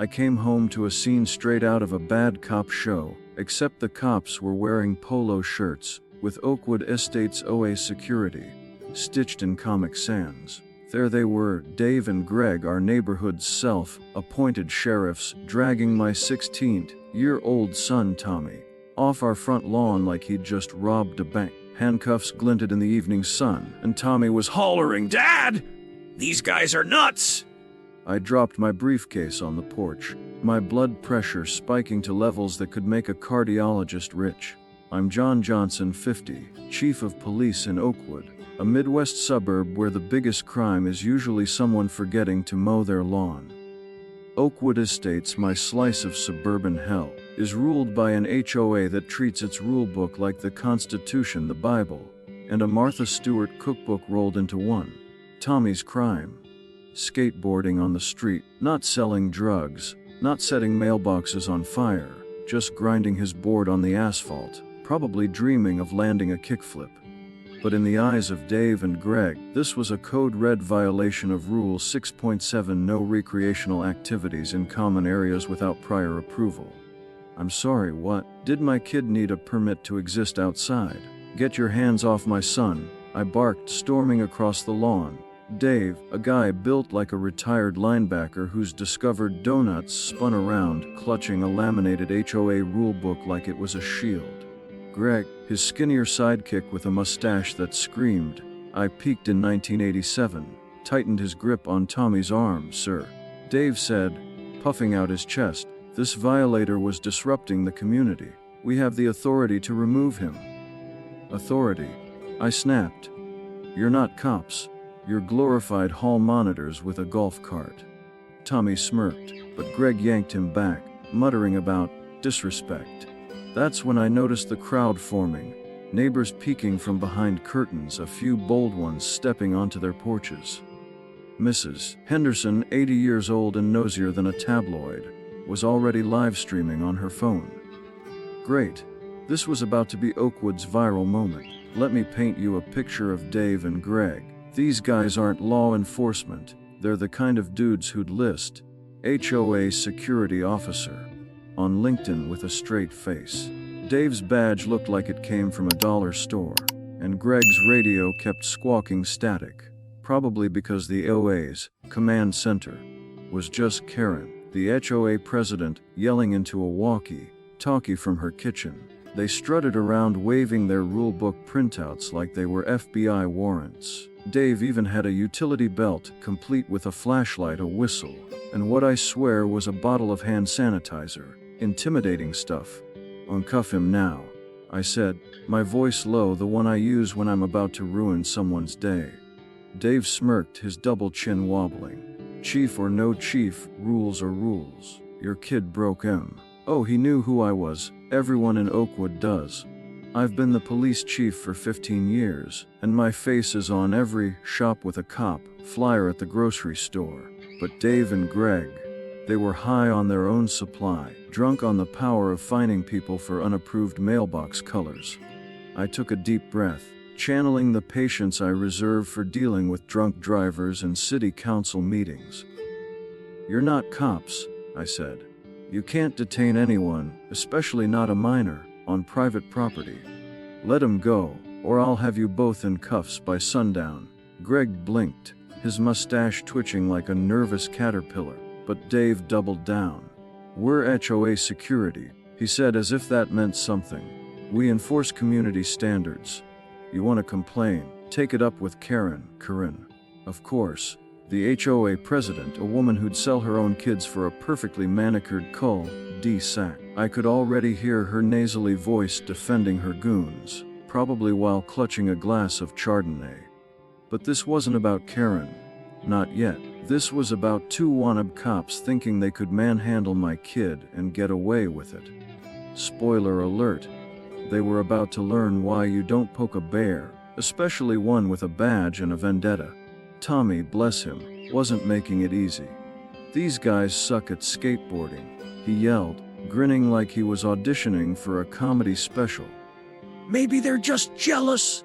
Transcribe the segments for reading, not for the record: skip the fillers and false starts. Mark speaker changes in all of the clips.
Speaker 1: I came home to a scene straight out of a bad cop show, except the cops were wearing polo shirts, with Oakwood Estates HOA security stitched in Comic Sans. There they were, Dave and Greg, our neighborhood's self-appointed sheriffs, dragging my 16-year-old son Tommy off our front lawn like he'd just robbed a bank. Handcuffs glinted in the evening sun, and Tommy was hollering, "Dad! These guys are nuts!" I dropped my briefcase on the porch, my blood pressure spiking to levels that could make a cardiologist rich. I'm John Johnson, 50, Chief of Police in Oakwood, a Midwest suburb where the biggest crime is usually someone forgetting to mow their lawn. Oakwood Estates, my slice of suburban hell, is ruled by an HOA that treats its rulebook like the Constitution, the Bible, and a Martha Stewart cookbook rolled into one. Tommy's crime: skateboarding on the street, not selling drugs, not setting mailboxes on fire, just grinding his board on the asphalt, probably dreaming of landing a kickflip. But in the eyes of Dave and Greg, this was a code red violation of Rule 6.7: no recreational activities in common areas without prior approval. I'm sorry, what? Did my kid need a permit to exist outside? Get your hands off my son, I barked, storming across the lawn. Dave, a guy built like a retired linebacker who's discovered donuts, spun around, clutching a laminated HOA rulebook like it was a shield. Greg, his skinnier sidekick with a mustache that screamed, I peaked in 1987, tightened his grip on Tommy's arm. "Sir," Dave said, puffing out his chest, "this violator was disrupting the community. We have the authority to remove him." "Authority?" I snapped. "You're not cops. You're glorified hall monitors with a golf cart." Tommy smirked, but Greg yanked him back, muttering about disrespect. That's when I noticed the crowd forming, neighbors peeking from behind curtains, a few bold ones stepping onto their porches. Mrs. Henderson, 80 years old and nosier than a tabloid, was already live streaming on her phone. Great. This was about to be Oakwood's viral moment. Let me paint you a picture of Dave and Greg. These guys aren't law enforcement. They're the kind of dudes who'd list HOA security officer on LinkedIn with a straight face. Dave's badge looked like it came from a dollar store, and Greg's radio kept squawking static, probably because the HOA's command center was just Karen, the HOA president, yelling into a walkie-talkie from her kitchen. They strutted around waving their rulebook printouts like they were FBI warrants. Dave even had a utility belt, complete with a flashlight, a whistle, and what I swear was a bottle of hand sanitizer. Intimidating stuff. "Uncuff him now," I said, my voice low, the one I use when I'm about to ruin someone's day. Dave smirked, his double chin wobbling. "Chief or no chief, rules are rules. Your kid broke him." Oh, he knew who I was. Everyone in Oakwood does. I've been the police chief for 15 years, and my face is on every shop with a cop flyer at the grocery store. But Dave and Greg, they were high on their own supply, drunk on the power of fining people for unapproved mailbox colors. I took a deep breath, channeling the patience I reserve for dealing with drunk drivers and city council meetings. "You're not cops," I said. "You can't detain anyone, especially not a minor, on private property. Let him go, or I'll have you both in cuffs by sundown." Greg blinked, his mustache twitching like a nervous caterpillar, but Dave doubled down. "We're HOA security," he said, as if that meant something. "We enforce community standards. You want to complain? Take it up with Karen." Of course. The HOA president, a woman who'd sell her own kids for a perfectly manicured cul-de-sac. I could already hear her nasally voice defending her goons, probably while clutching a glass of Chardonnay. But this wasn't about Karen. Not yet. This was about two wannabe cops thinking they could manhandle my kid and get away with it. Spoiler alert. They were about to learn why you don't poke a bear, especially one with a badge and a vendetta. Tommy, bless him, wasn't making it easy. "These guys suck at skateboarding," he yelled, grinning like he was auditioning for a comedy special. "Maybe they're just jealous."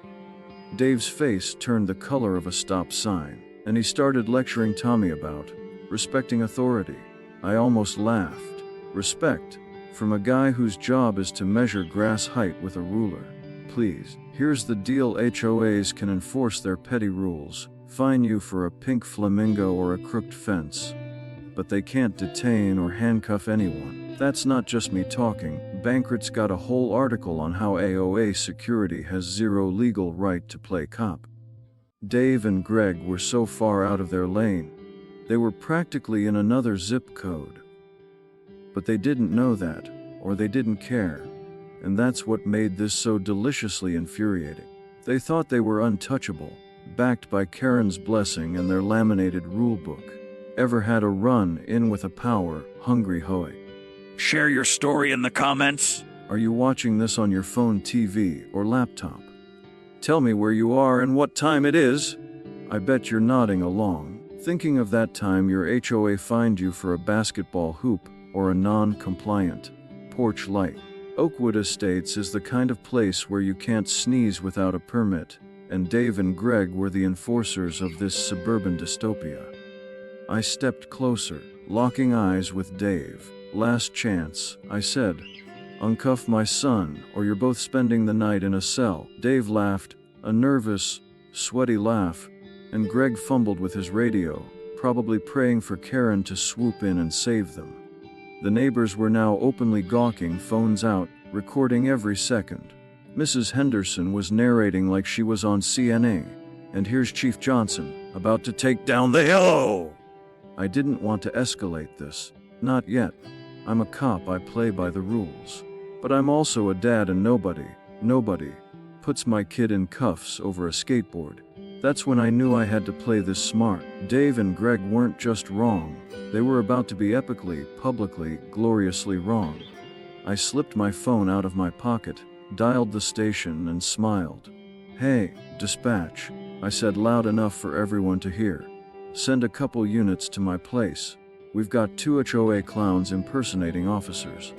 Speaker 1: Dave's face turned the color of a stop sign, and he started lecturing Tommy about respecting authority. I almost laughed. Respect. From a guy whose job is to measure grass height with a ruler. Please. Here's the deal: HOAs can enforce their petty rules, fine you for a pink flamingo or a crooked fence. But they can't detain or handcuff anyone. That's not just me talking. Bankrot's got a whole article on how HOA security has zero legal right to play cop. Dave and Greg were so far out of their lane. They were practically in another zip code. But they didn't know that, or they didn't care. And that's what made this so deliciously infuriating. They thought they were untouchable, backed by Karen's blessing and their laminated rulebook. Ever had a run-in with a power-hungry HOA?
Speaker 2: Share your story in the comments.
Speaker 1: Are you watching this on your phone, TV, or laptop? Tell me where you are and what time it is. I bet you're nodding along, thinking of that time your HOA fined you for a basketball hoop or a non-compliant porch light. Oakwood Estates is the kind of place where you can't sneeze without a permit, and Dave and Greg were the enforcers of this suburban dystopia. I stepped closer, locking eyes with Dave. Last chance, I said. Uncuff my son, or you're both spending the night in a cell. Dave laughed, a nervous, sweaty laugh, and Greg fumbled with his radio, probably praying for Karen to swoop in and save them. The neighbors were now openly gawking, phones out, recording every second. Mrs. Henderson was narrating like she was on CNN, and here's Chief Johnson, about to take down the HOA. I didn't want to escalate this. Not yet. I'm a cop, I play by the rules. But I'm also a dad, and nobody puts my kid in cuffs over a skateboard. That's when I knew I had to play this smart. Dave and Greg weren't just wrong. They were about to be epically, publicly, gloriously wrong. I slipped my phone out of my pocket, dialed the station, and smiled. Hey, dispatch, I said loud enough for everyone to hear. Send a couple units to my place. We've got 2 HOA clowns impersonating officers.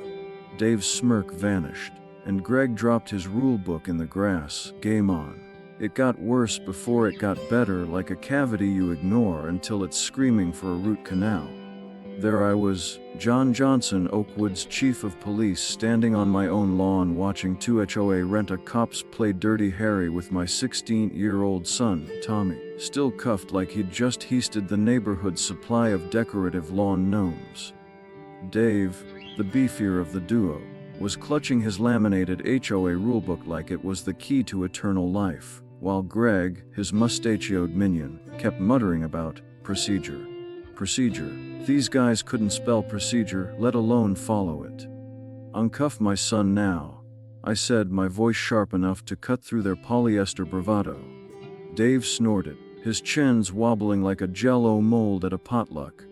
Speaker 1: Dave's smirk vanished, and Greg dropped his rule book in the grass. Game on. It got worse before it got better, like a cavity you ignore until it's screaming for a root canal. There I was, John Johnson, Oakwood's chief of police, standing on my own lawn watching 2 HOA rent-a-cops play Dirty Harry with my 16-year-old son, Tommy, still cuffed like he'd just heisted the neighborhood's supply of decorative lawn gnomes. Dave, the beefier of the duo, was clutching his laminated HOA rulebook like it was the key to eternal life, while Greg, his mustachioed minion, kept muttering about procedure. Procedure. These guys couldn't spell procedure, let alone follow it. Uncuff my son now, I said, my voice sharp enough to cut through their polyester bravado. Dave snorted, his chins wobbling like a Jell-O mold at a potluck.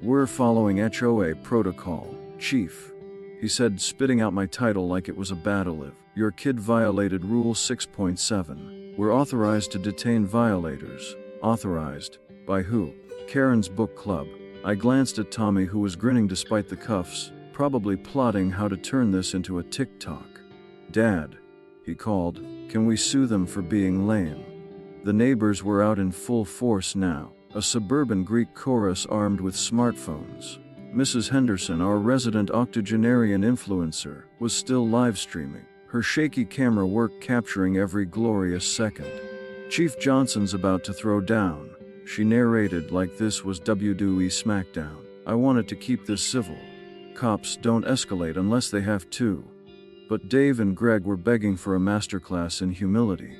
Speaker 1: We're following HOA protocol, Chief, he said, spitting out my title like it was a battle. If your kid violated Rule 6.7, we're authorized to detain violators. Authorized? By who? Karen's book club. I glanced at Tommy, who was grinning despite the cuffs, probably plotting how to turn this into a TikTok. Dad, he called, can we sue them for being lame? The neighbors were out in full force now, a suburban Greek chorus armed with smartphones. Mrs. Henderson, our resident octogenarian influencer, was still live streaming, her shaky camera work capturing every glorious second. Chief Johnson's about to throw down, she narrated like this was WWE SmackDown. I wanted to keep this civil. Cops don't escalate unless they have to. But Dave and Greg were begging for a masterclass in humility.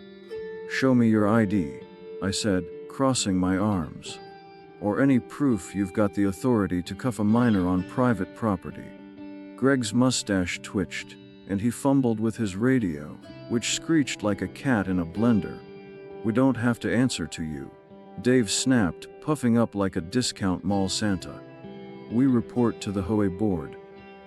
Speaker 1: Show me your ID, I said, crossing my arms. Or any proof you've got the authority to cuff a minor on private property. Greg's mustache twitched, and he fumbled with his radio, which screeched like a cat in a blender. We don't have to answer to you, Dave snapped, puffing up like a discount mall Santa. We report to the HOA board.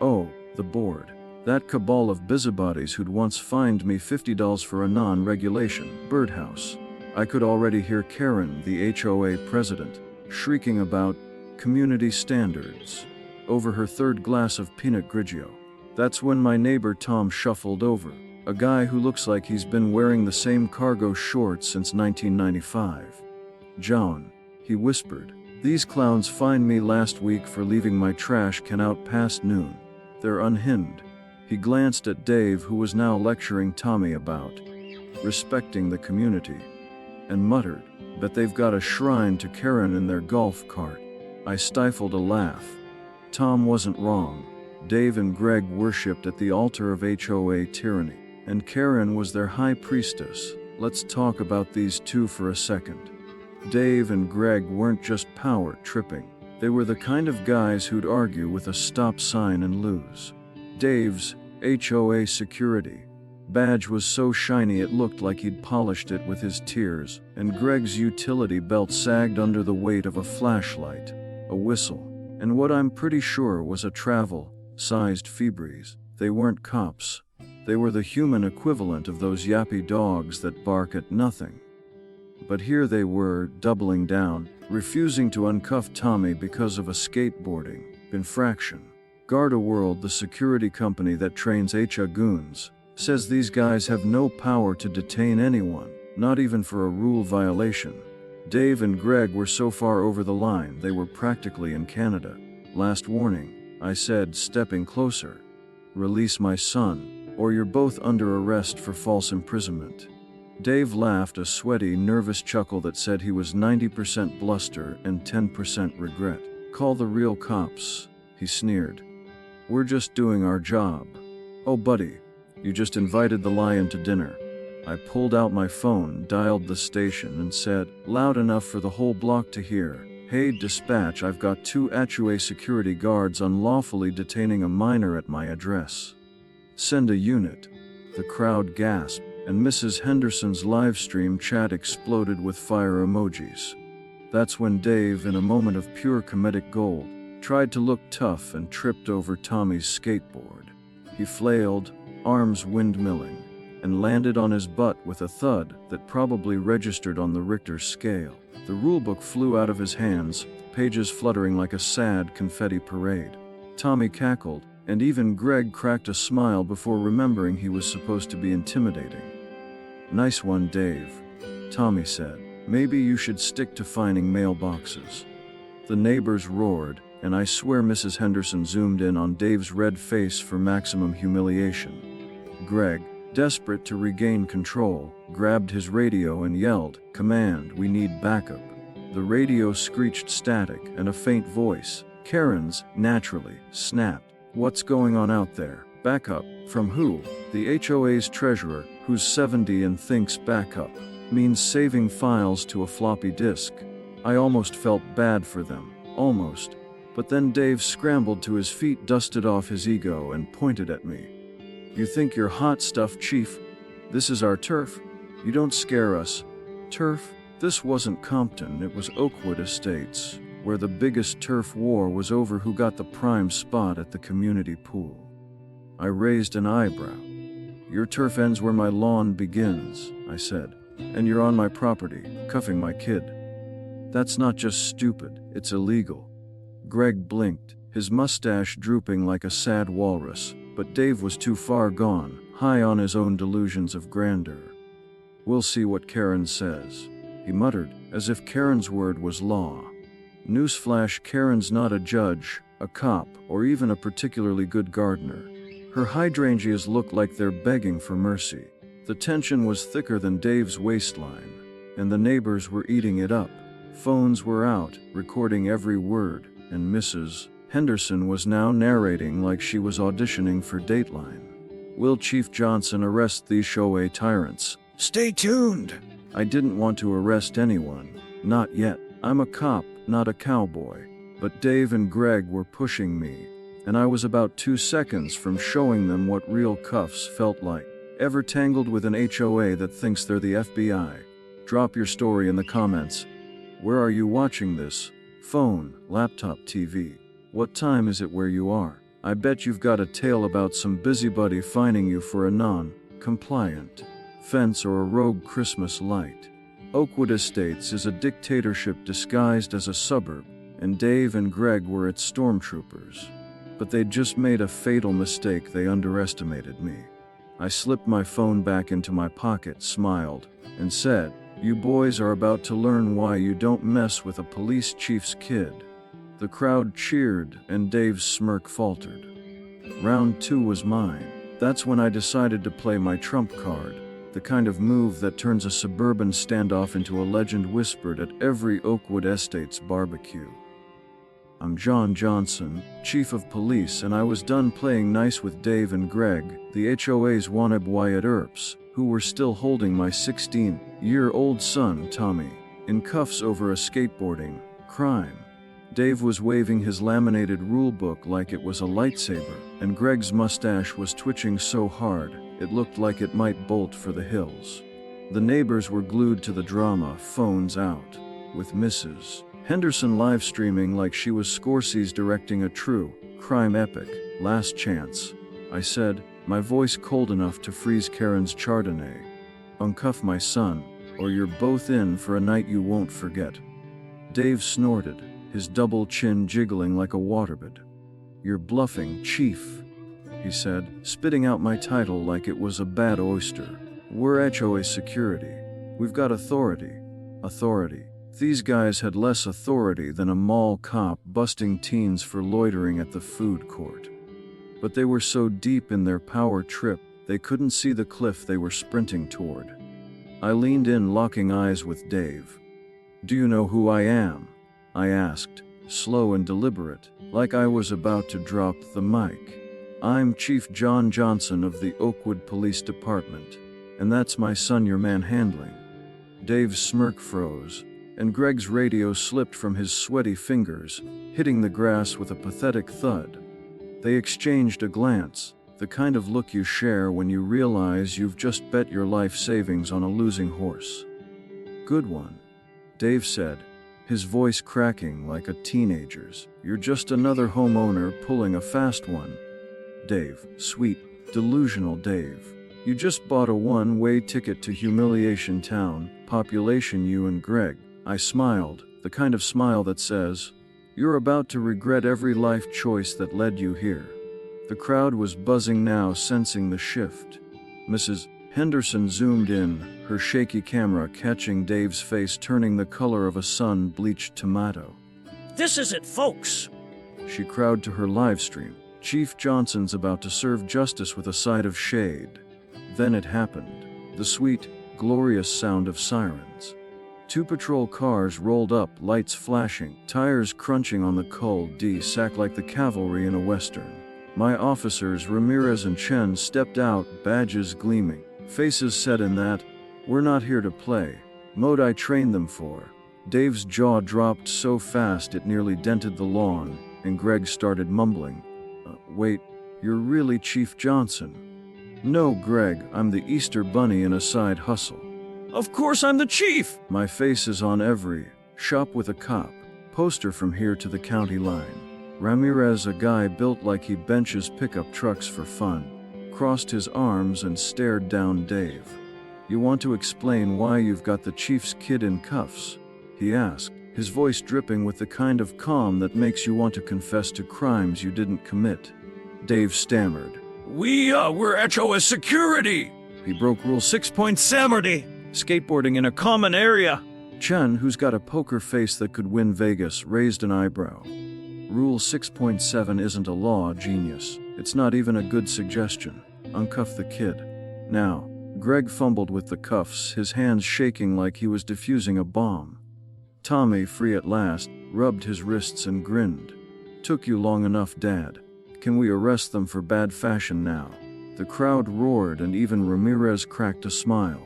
Speaker 1: Oh, the board. That cabal of busybodies who'd once fined me $50 for a non-regulation birdhouse. I could already hear Karen, the HOA president, shrieking about community standards over her third glass of Pinot Grigio. That's when my neighbor Tom shuffled over, a guy who looks like he's been wearing the same cargo shorts since 1995. John, he whispered, These clowns fined me last week for leaving my trash can out past noon. They're unhinged." He glanced at Dave, who was now lecturing Tommy about respecting the community, and muttered, "Bet they've got a shrine to Karen in their golf cart." I stifled a laugh. Tom wasn't wrong. Dave and Greg worshipped at the altar of HOA tyranny, and Karen was their high priestess. Let's talk about these two for a second. Dave and Greg weren't just power tripping. They were the kind of guys who'd argue with a stop sign and lose. Dave's HOA security badge was so shiny it looked like he'd polished it with his tears, and Greg's utility belt sagged under the weight of a flashlight, a whistle, and what I'm pretty sure was a travel-sized Feebreeze. They weren't cops. They were the human equivalent of those yappy dogs that bark at nothing. But here they were, doubling down, refusing to uncuff Tommy because of a skateboarding infraction. Garda World, the security company that trains HOA goons, says these guys have no power to detain anyone, not even for a rule violation. Dave and Greg were so far over the line they were practically in Canada. "Last warning," I said, stepping closer. "Release my son, or you're both under arrest for false imprisonment." Dave laughed, a sweaty, nervous chuckle that said he was 90% bluster and 10% regret. "Call the real cops," he sneered. "We're just doing our job." "Oh buddy, you just invited the lion to dinner." I pulled out my phone, dialed the station, and said, loud enough for the whole block to hear, "Hey dispatch, I've got 2 HOA security guards unlawfully detaining a minor at my address. Send a unit." The crowd gasped, and Mrs. Henderson's live stream chat exploded with fire emojis. That's when Dave, in a moment of pure comedic gold, tried to look tough and tripped over Tommy's skateboard. He flailed, arms windmilling, and landed on his butt with a thud that probably registered on the Richter scale. The rulebook flew out of his hands, pages fluttering like a sad confetti parade. Tommy cackled, and even Greg cracked a smile before remembering he was supposed to be intimidating. "Nice one, Dave," Tommy said. "Maybe you should stick to finding mailboxes." The neighbors roared, and I swear Mrs. Henderson zoomed in on Dave's red face for maximum humiliation. Greg, desperate to regain control, grabbed his radio and yelled, "Command, we need backup." The radio screeched static, and a faint voice, Karen's, naturally, snapped. "What's going on out there? Backup? From who?" The HOA's treasurer, who's 70 and thinks backup means saving files to a floppy disk. I almost felt bad for them. Almost. But then Dave scrambled to his feet, dusted off his ego, and pointed at me. "You think you're hot stuff, Chief? This is our turf. You don't scare us." Turf? This wasn't Compton, it was Oakwood Estates, where the biggest turf war was over who got the prime spot at the community pool. I raised an eyebrow. "Your turf ends where my lawn begins," I said. "And you're on my property, cuffing my kid. That's not just stupid, it's illegal." Greg blinked, his mustache drooping like a sad walrus, but Dave was too far gone, high on his own delusions of grandeur. "We'll see what Karen says," he muttered, as if Karen's word was law. Newsflash: Karen's not a judge, a cop, or even a particularly good gardener. Her hydrangeas looked like they're begging for mercy. The tension was thicker than Dave's waistline, and the neighbors were eating it up. Phones were out, recording every word, and Mrs. Henderson was now narrating like she was auditioning for Dateline. "Will Chief Johnson arrest these HOA tyrants?"
Speaker 2: Stay tuned.
Speaker 1: I didn't want to arrest anyone. Not yet. I'm a cop, not a cowboy. But Dave and Greg were pushing me, and I was about 2 seconds from showing them what real cuffs felt like. Ever tangled with an HOA that thinks they're the FBI? Drop your story in the comments. Where are you watching this? Phone, laptop, TV. What time is it where you are? I bet you've got a tale about some busybody fining you for a non-compliant fence or a rogue Christmas light. Oakwood Estates is a dictatorship disguised as a suburb, and Dave and Greg were its stormtroopers. But they'd just made a fatal mistake. They underestimated me. I slipped my phone back into my pocket, smiled, and said, You boys are about to learn why you don't mess with a police chief's kid. The crowd cheered, and Dave's smirk faltered. Round 2 was mine. That's when I decided to play my trump card, the kind of move that turns a suburban standoff into a legend whispered at every Oakwood Estates barbecue. I'm John Johnson, Chief of Police, and I was done playing nice with Dave and Greg, the HOA's wannabe at Earps, who were still holding my 16-year-old son, Tommy, in cuffs over a skateboarding crime. Dave was waving his laminated rulebook like it was a lightsaber, and Greg's mustache was twitching so hard, it looked like it might bolt for the hills. The neighbors were glued to the drama, phones out, with Mrs. Henderson live streaming like she was Scorsese directing a true crime epic. Last chance, I said, my voice cold enough to freeze Karen's Chardonnay. Uncuff my son, or you're both in for a night you won't forget. Dave snorted, his double chin jiggling like a waterbed. You're bluffing, Chief, he said, spitting out my title like it was a bad oyster. We're HOA security. We've got authority. Authority. These guys had less authority than a mall cop busting teens for loitering at the food court. But they were so deep in their power trip, they couldn't see the cliff they were sprinting toward. I leaned in, locking eyes with Dave. Do you know who I am? I asked, slow and deliberate, like I was about to drop the mic. I'm Chief John Johnson of the Oakwood Police Department, and that's my son you're manhandling. Dave's smirk froze, and Greg's radio slipped from his sweaty fingers, hitting the grass with a pathetic thud. They exchanged a glance, the kind of look you share when you realize you've just bet your life savings on a losing horse. Good one, Dave said, his voice cracking like a teenager's. You're just another homeowner pulling a fast one. Dave, sweet, delusional Dave. You just bought a one-way ticket to Humiliation Town, population you and Greg. I smiled, the kind of smile that says, you're about to regret every life choice that led you here. The crowd was buzzing now, sensing the shift. Mrs. Henderson zoomed in, her shaky camera catching Dave's face turning the color of a sun-bleached tomato.
Speaker 2: This is it, folks.
Speaker 1: She crowed to her live stream. Chief Johnson's about to serve justice with a side of shade. Then it happened. The sweet, glorious sound of sirens. 2 patrol cars rolled up, lights flashing, tires crunching on the cul-de-sac like the cavalry in a western. My officers, Ramirez and Chen, stepped out, badges gleaming, faces set in that, we're not here to play mode I trained them for. Dave's jaw dropped so fast it nearly dented the lawn, and Greg started mumbling. Wait, you're really Chief Johnson? No, Greg, I'm the Easter Bunny in a side hustle.
Speaker 2: Of course I'm the chief.
Speaker 1: My face is on every shop with a cop poster from here to the county line. Ramirez, a guy built like he benches pickup trucks for fun, crossed his arms and stared down Dave. You want to explain why you've got the chief's kid in cuffs? He asked, his voice dripping with the kind of calm that makes you want to confess to crimes you didn't commit. Dave stammered.
Speaker 2: We're HOA security.
Speaker 1: He broke Rule
Speaker 2: 6.70. Skateboarding in a common area.
Speaker 1: Chen, who's got a poker face that could win Vegas, raised an eyebrow. Rule 6.7 isn't a law, genius. It's not even a good suggestion. Uncuff the kid. Now. Greg fumbled with the cuffs, his hands shaking like he was defusing a bomb. Tommy, free at last, rubbed his wrists and grinned. Took you long enough, Dad. Can we arrest them for bad fashion now? The crowd roared and even Ramirez cracked a smile.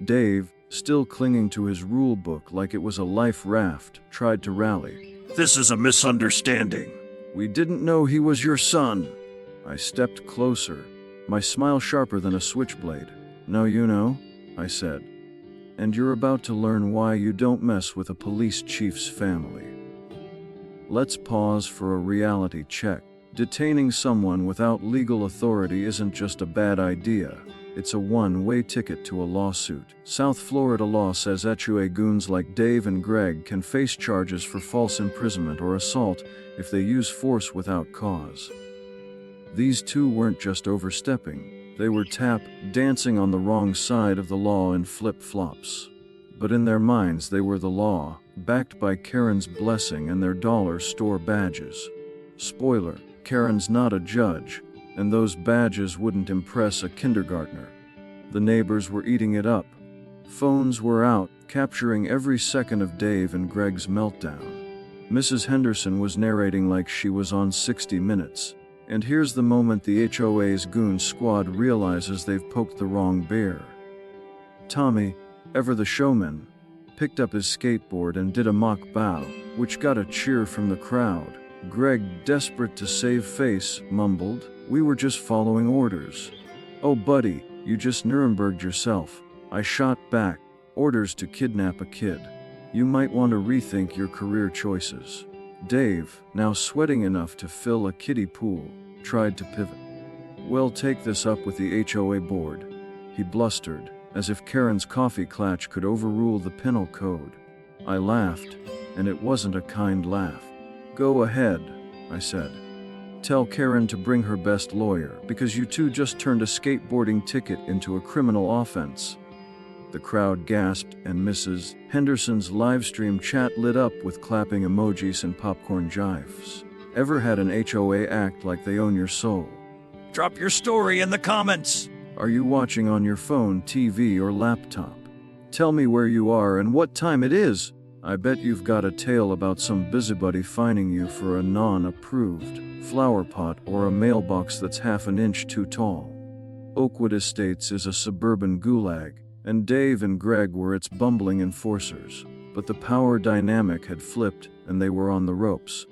Speaker 1: Dave, still clinging to his rule book like it was a life raft, tried to rally.
Speaker 2: This is a misunderstanding.
Speaker 1: We didn't know he was your son. I stepped closer, my smile sharper than a switchblade. Now you know, I said. And you're about to learn why you don't mess with a police chief's family. Let's pause for a reality check. Detaining someone without legal authority isn't just a bad idea. It's a one-way ticket to a lawsuit. South Florida law says HOA goons like Dave and Greg can face charges for false imprisonment or assault if they use force without cause. These two weren't just overstepping. They were dancing on the wrong side of the law in flip-flops. but in their minds they were the law, backed by Karen's blessing and their dollar store badges. Spoiler, Karen's not a judge, and those badges wouldn't impress a kindergartner. The neighbors were eating it up. Phones were out, capturing every second of Dave and Greg's meltdown. Mrs. Henderson was narrating like she was on 60 Minutes. And here's the moment the HOA's goon squad realizes they've poked the wrong bear. Tommy, ever the showman, picked up his skateboard and did a mock bow, which got a cheer from the crowd. Greg, desperate to save face, mumbled, "We were just following orders." "Oh buddy, you just Nuremberged yourself," I shot back. "Orders to kidnap a kid. You might want to rethink your career choices." Dave, now sweating enough to fill a kiddie pool, tried to pivot. "Well, take this up with the HOA board," he blustered, as if Karen's coffee clutch could overrule the penal code. I laughed, and it wasn't a kind laugh. "Go ahead," I said. "Tell Karen to bring her best lawyer, because you two just turned a skateboarding ticket into a criminal offense." The crowd gasped, and Mrs. Henderson's livestream chat lit up with clapping emojis and popcorn gifs. Ever had an HOA act like they own your soul?
Speaker 2: Drop your story in the comments.
Speaker 1: Are you watching on your phone, TV, or laptop? Tell me where you are and what time it is. I bet you've got a tale about some busybody fining you for a non-approved flower pot or a mailbox that's half an inch too tall. Oakwood Estates is a suburban gulag, and Dave and Greg were its bumbling enforcers, but the power dynamic had flipped and they were on the ropes.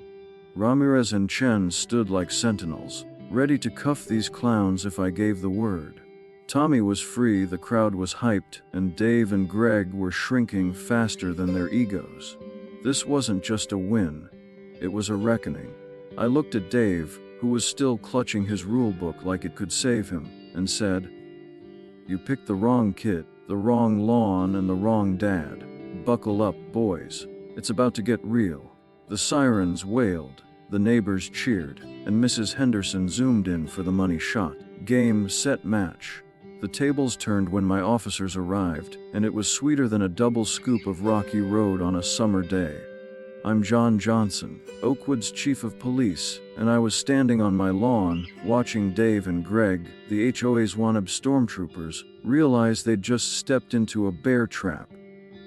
Speaker 1: Ramirez and Chen stood like sentinels, ready to cuff these clowns if I gave the word. Tommy was free, the crowd was hyped, and Dave and Greg were shrinking faster than their egos. This wasn't just a win, it was a reckoning. I looked at Dave, who was still clutching his rulebook like it could save him, and said, "You picked the wrong kid, the wrong lawn, and the wrong dad. Buckle up, boys. It's about to get real." The sirens wailed, the neighbors cheered, and Mrs. Henderson zoomed in for the money shot. Game, set, match. The tables turned when my officers arrived, and it was sweeter than a double scoop of Rocky Road on a summer day. I'm John Johnson, Oakwood's chief of police, and I was standing on my lawn, watching Dave and Greg, the HOA's wannabe stormtroopers, realize they'd just stepped into a bear trap.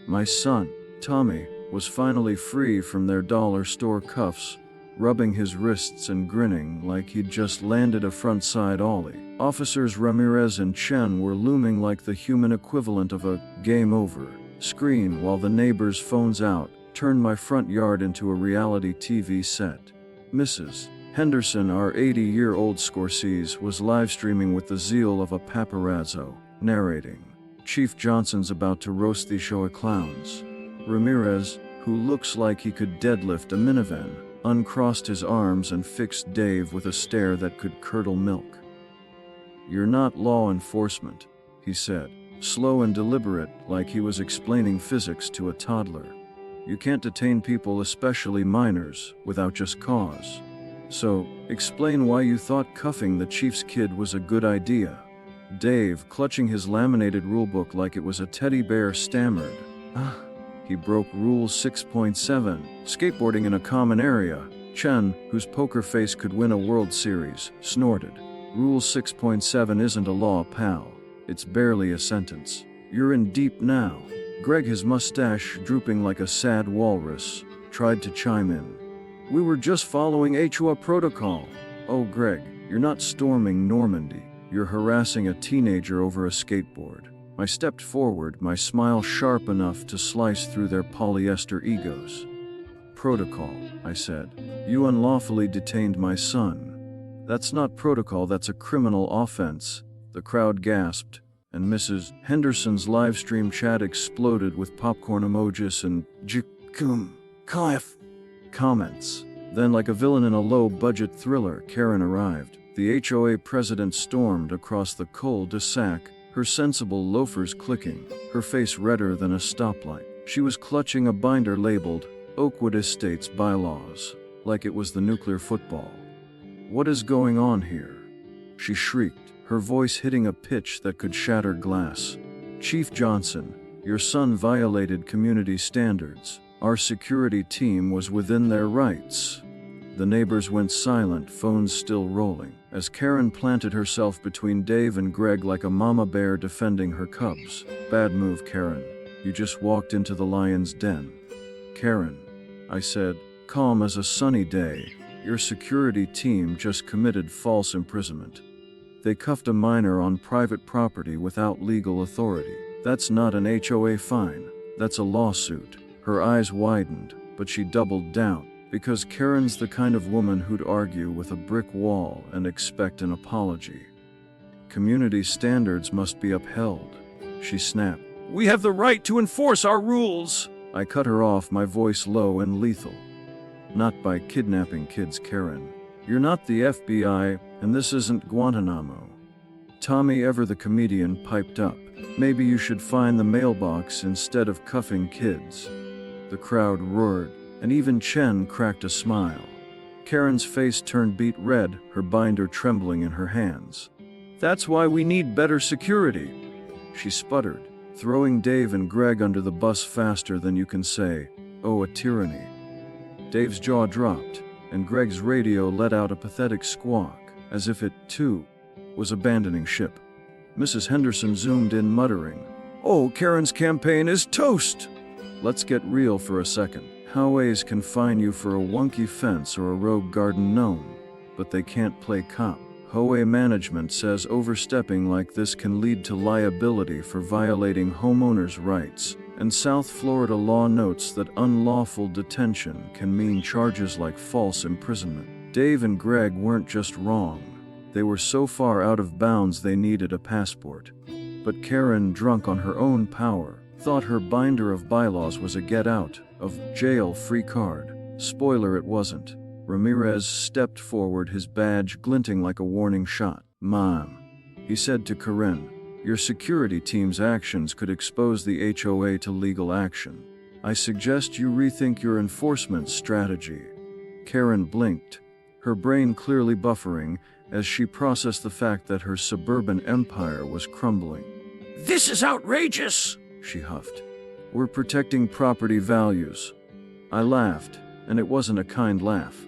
Speaker 1: My son, Tommy, was finally free from their dollar store cuffs, rubbing his wrists and grinning like he'd just landed a front-side ollie. Officers Ramirez and Chen were looming like the human equivalent of a "game over" screen while the neighbors' phones out turned my front yard into a reality TV set. Mrs. Henderson, our 80-year-old Scorsese, was live-streaming with the zeal of a paparazzo, narrating, "Chief Johnson's about to roast these HOA clowns." Ramirez, who looks like he could deadlift a minivan, uncrossed his arms and fixed Dave with a stare that could curdle milk. "You're not law enforcement," he said, slow and deliberate, like he was explaining physics to a toddler. "You can't detain people, especially minors, without just cause. So, explain why you thought cuffing the chief's kid was a good idea." Dave, clutching his laminated rulebook like it was a teddy bear, stammered, He broke Rule 6.7, skateboarding in a common area. Chen, whose poker face could win a World Series, snorted. "Rule 6.7 isn't a law, pal. It's barely a sentence. You're in deep now." Greg, his mustache drooping like a sad walrus, tried to chime in. "We were just following HOA protocol." "Oh, Greg, you're not storming Normandy. You're harassing a teenager over a skateboard." I stepped forward, my smile sharp enough to slice through their polyester egos. "Protocol," I said. "You unlawfully detained my son." "That's not protocol, that's a criminal offense." The crowd gasped, and Mrs. Henderson's livestream chat exploded with popcorn emojis and comments. Then, like a villain in a low-budget thriller, Karen arrived. The HOA president stormed across the cul-de-sac, her sensible loafers clicking, her face redder than a stoplight. She was clutching a binder labeled Oakwood Estates Bylaws, like it was the nuclear football. "What is going on here?" she shrieked, her voice hitting a pitch that could shatter glass. "Chief Johnson, Your son violated community standards. Our security team was within their rights." The neighbors went silent, phones still rolling, as Karen planted herself between Dave and Greg like a mama bear defending her cubs. "Bad move, Karen. You just walked into the lion's den." "Karen," I said, calm as a sunny day, "your security team just committed false imprisonment. They cuffed a minor on private property without legal authority. That's not an HOA fine. That's a lawsuit." Her eyes widened, but she doubled down. Because Karen's the kind of woman who'd argue with a brick wall and expect an apology. "Community standards must be upheld," she snapped.
Speaker 2: "We have the right to enforce our rules."
Speaker 1: I cut her off, my voice low and lethal. "Not by kidnapping kids, Karen. You're not the FBI, and this isn't Guantanamo." Tommy Ever the comedian piped up. "Maybe you should find the mailbox instead of cuffing kids." The crowd roared, and even Chen cracked a smile. Karen's face turned beet red, her binder trembling in her hands. "That's why we need better security," she sputtered, throwing Dave and Greg under the bus faster than you can say, "Oh, a tyranny." Dave's jaw dropped, and Greg's radio let out a pathetic squawk, as if it, too, was abandoning ship. Mrs. Henderson zoomed in, muttering, "Oh, Karen's campaign is toast." "Let's get real for a second. HOAs can fine you for a wonky fence or a rogue garden gnome, but they can't play cop. HOA management says overstepping like this can lead to liability for violating homeowners' rights, and South Florida law notes that unlawful detention can mean charges like false imprisonment. Dave and Greg weren't just wrong. They were so far out of bounds they needed a passport. But Karen, drunk on her own power, thought her binder of bylaws was a get-out of jail-free card. Spoiler, it wasn't. Ramirez stepped forward, his badge glinting like a warning shot. "Mom," he said to Karen, "your security team's actions could expose the HOA to legal action. I suggest you rethink your enforcement strategy." Karen blinked, her brain clearly buffering as she processed the fact that her suburban empire was crumbling.
Speaker 2: "This is outrageous,"
Speaker 1: she huffed. "We're protecting property values." I laughed, and it wasn't a kind laugh.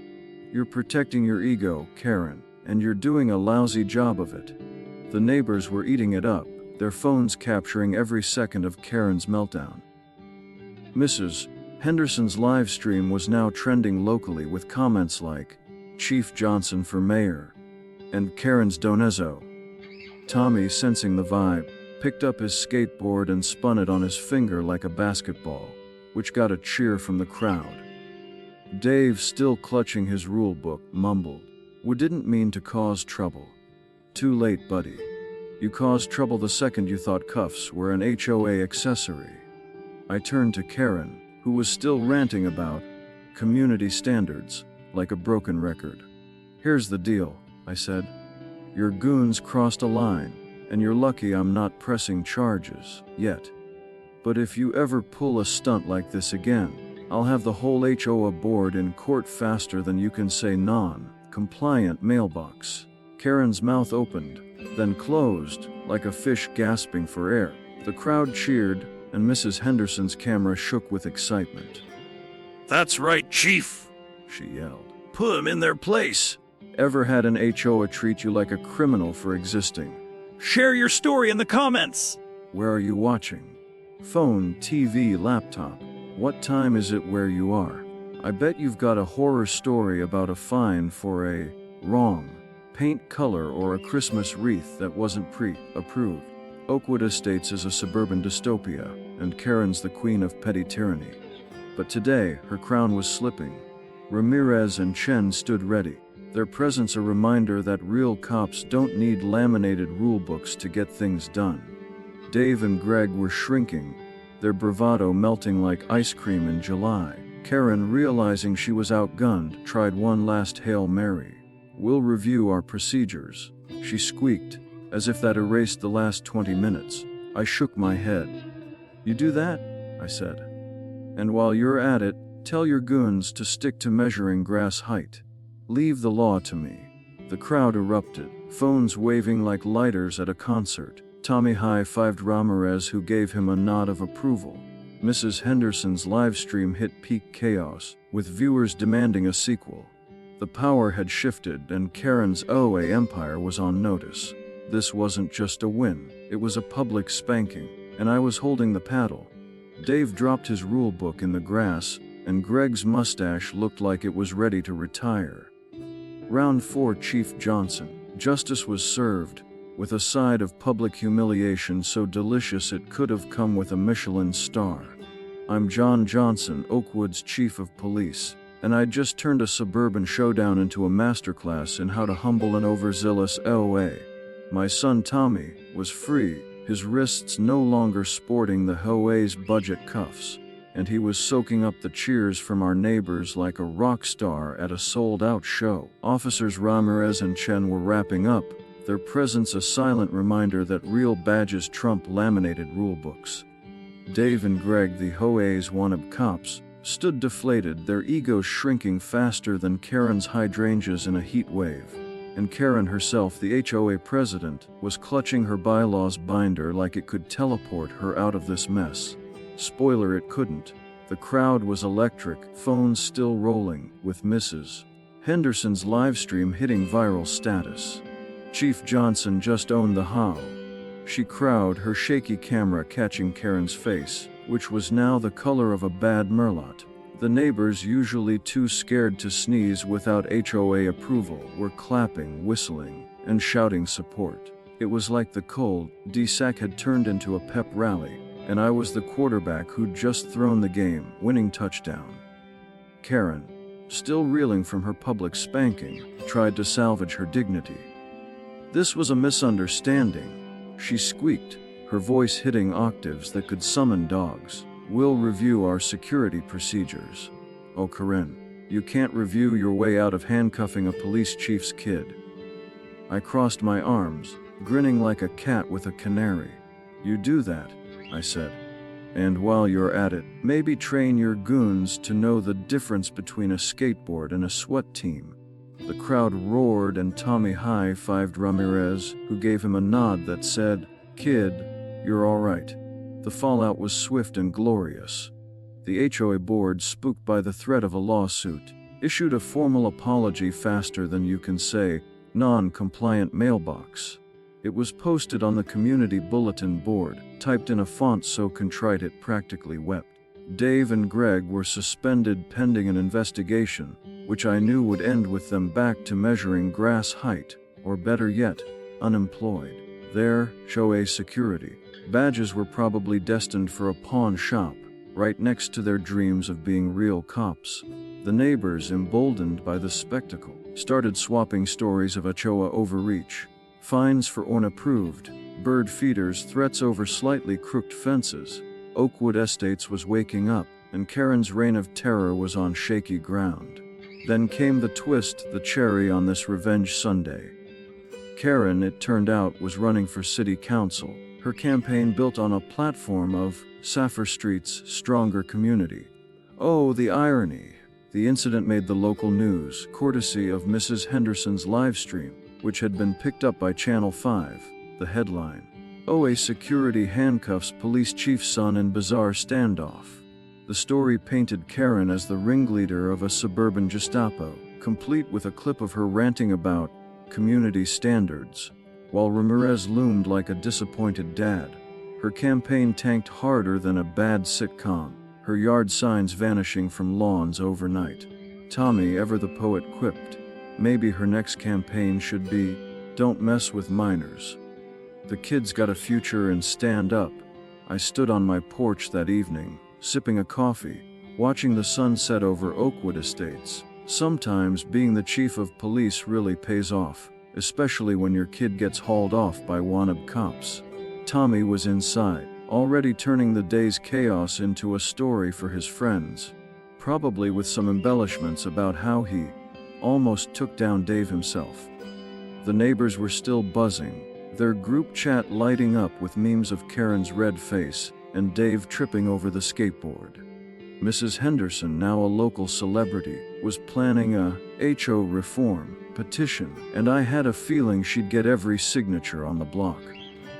Speaker 1: "You're protecting your ego, Karen, and you're doing a lousy job of it." The neighbors were eating it up, their phones capturing every second of Karen's meltdown. Mrs. Henderson's live stream was now trending locally with comments like, "Chief Johnson for mayor," and "Karen's Donezzo." Tommy, sensing the vibe, picked up his skateboard and spun it on his finger like a basketball, which got a cheer from the crowd. Dave, still clutching his rule book, mumbled, "We didn't mean to cause trouble." "Too late, buddy. You caused trouble the second you thought cuffs were an HOA accessory." I turned to Karen, who was still ranting about community standards, like a broken record. "Here's the deal," I said. "Your goons crossed a line, and you're lucky I'm not pressing charges yet. But if you ever pull a stunt like this again, I'll have the whole HOA board in court faster than you can say non-compliant mailbox." Karen's mouth opened, then closed, like a fish gasping for air. The crowd cheered, and Mrs. Henderson's camera shook with excitement.
Speaker 2: "That's right, Chief,"
Speaker 1: she yelled.
Speaker 2: "Put them in their place."
Speaker 1: Ever had an HOA treat you like a criminal for existing?
Speaker 2: Share your story in the comments.
Speaker 1: Where are you watching? Phone, TV, laptop. What time is it where you are? I bet you've got a horror story about a fine for a wrong paint color or a Christmas wreath that wasn't pre-approved. Oakwood Estates is a suburban dystopia, and Karen's the queen of petty tyranny. But today, her crown was slipping. Ramirez and Chen stood ready, their presence a reminder that real cops don't need laminated rulebooks to get things done. Dave and Greg were shrinking, their bravado melting like ice cream in July. Karen, realizing she was outgunned, tried one last Hail Mary. "We'll review our procedures," she squeaked, as if that erased the last 20 minutes. I shook my head. "You do that?" I said. "And while you're at it, tell your goons to stick to measuring grass height. Leave the law to me." The crowd erupted, phones waving like lighters at a concert. Tommy high-fived Ramirez, who gave him a nod of approval. Mrs. Henderson's livestream hit peak chaos, with viewers demanding a sequel. The power had shifted and Karen's HOA empire was on notice. This wasn't just a win, it was a public spanking, and I was holding the paddle. Dave dropped his rule book in the grass, and Greg's mustache looked like it was ready to retire. Round 4, Chief Johnson. Justice was served, with a side of public humiliation so delicious it could have come with a Michelin star. I'm John Johnson, Oakwood's chief of police, and I'd just turned a suburban showdown into a masterclass in how to humble an overzealous HOA. My son Tommy was free, his wrists no longer sporting the HOA's budget cuffs, and he was soaking up the cheers from our neighbors like a rock star at a sold-out show. Officers Ramirez and Chen were wrapping up, their presence a silent reminder that real badges trump laminated rulebooks. Dave and Greg, the HOA's wannabe cops, stood deflated, their egos shrinking faster than Karen's hydrangeas in a heat wave. And Karen herself, the HOA president, was clutching her bylaws binder like it could teleport her out of this mess. Spoiler, it couldn't. The crowd was electric, phones still rolling, with Mrs. Henderson's livestream hitting viral status. Chief Johnson just owned the HOA. She crowed, her shaky camera catching Karen's face, which was now the color of a bad merlot. The neighbors, usually too scared to sneeze without HOA approval, were clapping, whistling, and shouting support. It was like the cold DSAC had turned into a pep rally, and I was the quarterback who'd just thrown the game-winning touchdown. Karen, still reeling from her public spanking, tried to salvage her dignity. This was a misunderstanding, she squeaked, her voice hitting octaves that could summon dogs. We'll review our security procedures. Oh, Karen, you can't review your way out of handcuffing a police chief's kid. I crossed my arms, grinning like a cat with a canary. You do that, I said. And while you're at it, maybe train your goons to know the difference between a skateboard and a SWAT team. The crowd roared and Tommy high-fived Ramirez, who gave him a nod that said, "Kid, you're all right." The fallout was swift and glorious. The HOA board, spooked by the threat of a lawsuit, issued a formal apology faster than you can say, non-compliant mailbox. It was posted on the community bulletin board, typed in a font so contrite it practically wept. Dave and Greg were suspended pending an investigation, which I knew would end with them back to measuring grass height, or better yet, unemployed. Their HOA security badges were probably destined for a pawn shop, right next to their dreams of being real cops. The neighbors, emboldened by the spectacle, started swapping stories of HOA overreach, fines for unapproved bird feeders, threats over slightly crooked fences. Oakwood Estates was waking up, and Karen's reign of terror was on shaky ground. Then came the twist, the cherry on this revenge Sunday. Karen, it turned out, was running for city council, her campaign built on a platform of Saffir Street's stronger community. Oh, the irony. The incident made the local news, courtesy of Mrs. Henderson's livestream, which had been picked up by Channel 5. The headline: HOA security handcuffs police chief's son in bizarre standoff. The story painted Karen as the ringleader of a suburban Gestapo, complete with a clip of her ranting about community standards, while Ramirez loomed like a disappointed dad. Her campaign tanked harder than a bad sitcom, her yard signs vanishing from lawns overnight. Tommy, ever the poet, quipped, maybe her next campaign should be, "Don't mess with minors." The kid's got a future and stand up. I stood on my porch that evening, sipping a coffee, watching the sun set over Oakwood Estates. Sometimes being the chief of police really pays off, especially when your kid gets hauled off by wannabe cops. Tommy was inside, already turning the day's chaos into a story for his friends, probably with some embellishments about how he almost took down Dave himself. The neighbors were still buzzing, their group chat lighting up with memes of Karen's red face and Dave tripping over the skateboard. Mrs. Henderson, now a local celebrity, was planning a HO reform petition, and I had a feeling she'd get every signature on the block.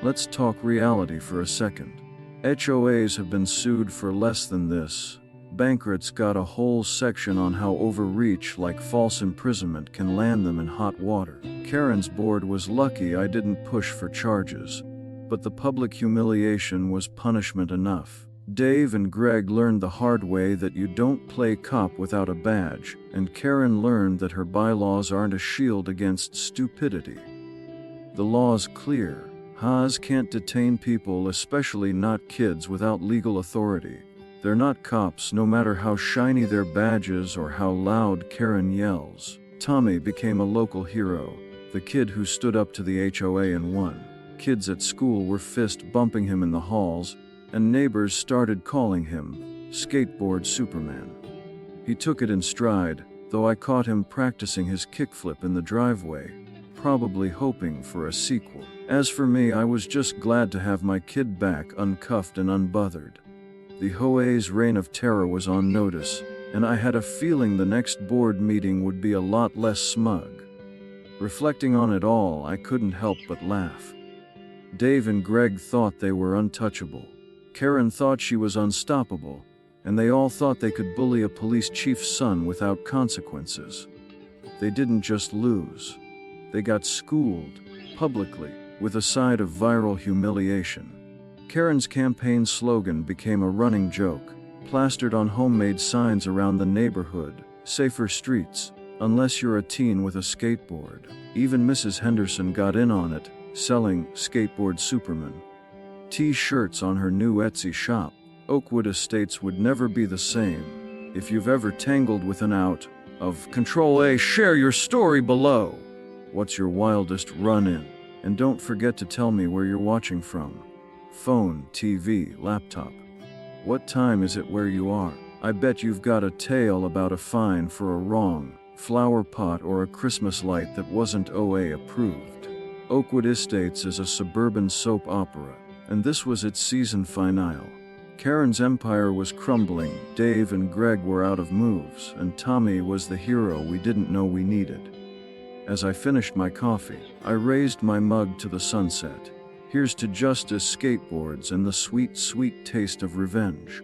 Speaker 1: Let's talk reality for a second. HOAs have been sued for less than this. Bankrupt's got a whole section on how overreach like false imprisonment can land them in hot water. Karen's board was lucky I didn't push for charges, but the public humiliation was punishment enough. Dave and Greg learned the hard way that you don't play cop without a badge, and Karen learned that her bylaws aren't a shield against stupidity. The law's clear. HOAs can't detain people, especially not kids, without legal authority. They're not cops, no matter how shiny their badges or how loud Karen yells. Tommy became a local hero, the kid who stood up to the HOA and won. Kids at school were fist bumping him in the halls, and neighbors started calling him Skateboard Superman. He took it in stride, though I caught him practicing his kickflip in the driveway, probably hoping for a sequel. As for me, I was just glad to have my kid back uncuffed and unbothered. The HOA's reign of terror was on notice, and I had a feeling the next board meeting would be a lot less smug. Reflecting on it all, I couldn't help but laugh. Dave and Greg thought they were untouchable. Karen thought she was unstoppable, and they all thought they could bully a police chief's son without consequences. They didn't just lose. They got schooled, publicly, with a side of viral humiliation. Karen's campaign slogan became a running joke, plastered on homemade signs around the neighborhood: safer streets, unless you're a teen with a skateboard. Even Mrs. Henderson got in on it, selling Skateboard Superman T-shirts on her new Etsy shop. Oakwood Estates would never be the same. If you've ever tangled with an out of control A, share your story below. What's your wildest run-in? And don't forget to tell me where you're watching from. Phone, TV, laptop. What time is it where you are? I bet you've got a tale about a fine for a wrong flower pot or a Christmas light that wasn't OA approved. Oakwood Estates is a suburban soap opera, and this was its season finale. Karen's empire was crumbling, Dave and Greg were out of moves, and Tommy was the hero we didn't know we needed. As I finished my coffee, I raised my mug to the sunset. Here's to justice, skateboards, and the sweet, sweet taste of revenge.